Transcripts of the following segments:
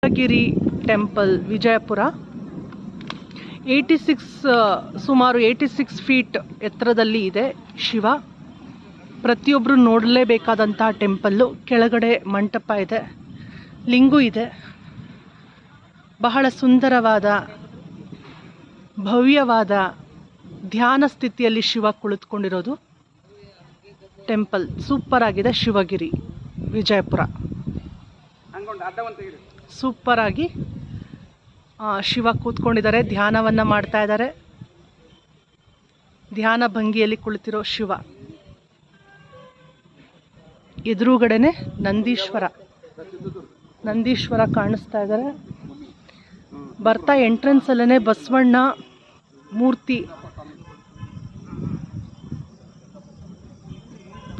Shivagiri temple Vijayapura. ಸುಮಾರು 86 feet ಎತ್ತರದಲ್ಲಿ ಇದೆ ಶಿವ. ಪ್ರತಿಯೊಬ್ಬರು ನೋಡಲೇಬೇಕಾದಂಥ ಟೆಂಪಲ್ಲು. ಕೆಳಗಡೆ ಮಂಟಪ ಇದೆ, ಲಿಂಗು ಇದೆ. ಬಹಳ ಸುಂದರವಾದ ಭವ್ಯವಾದ ಧ್ಯಾನ ಸ್ಥಿತಿಯಲ್ಲಿ ಶಿವ ಕುಳಿತುಕೊಂಡಿರೋದು ಟೆಂಪಲ್. ಸೂಪರ್ ಆಗಿದೆ. ಶಿವಗಿರಿ ವಿಜಯಪುರ ಸೂಪರ್ ಆಗಿ ಶಿವ ಕೂತ್ಕೊಂಡಿದ್ದಾರೆ, ಧ್ಯಾನವನ್ನು ಮಾಡ್ತಾ ಇದ್ದಾರೆ. ಧ್ಯಾನ ಭಂಗಿಯಲ್ಲಿ ಕುಳಿತಿರೋ ಶಿವ. ಎದುರುಗಡೆನೆ ನಂದೀಶ್ವರ ಕಾಣಿಸ್ತಾ ಇದ್ದಾರೆ. ಬರ್ತಾ ಎಂಟ್ರೆನ್ಸ್ ಅಲ್ಲೇ ಬಸವಣ್ಣ ಮೂರ್ತಿ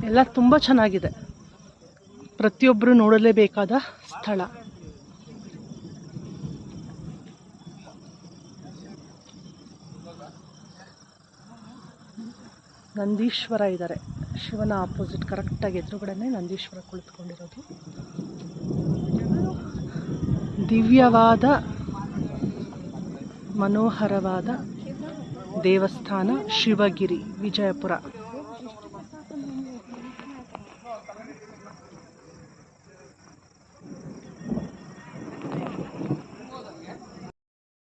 ಎಲ್ಲ ತುಂಬ ಚೆನ್ನಾಗಿದೆ. ಪ್ರತಿಯೊಬ್ಬರು ನೋಡಲೇಬೇಕಾದ ಸ್ಥಳ. ನಂದೀಶ್ವರ ಇದ್ದಾರೆ ಶಿವನ ಆಪೋಸಿಟ್, ಕರೆಕ್ಟಾಗಿ ಎದುರುಗಡೆನೆ ನಂದೀಶ್ವರ ಕುಳಿತುಕೊಂಡಿರೋದು. ದಿವ್ಯವಾದ ಮನೋಹರವಾದ ದೇವಸ್ಥಾನ ಶಿವಗಿರಿ ವಿಜಯಪುರ.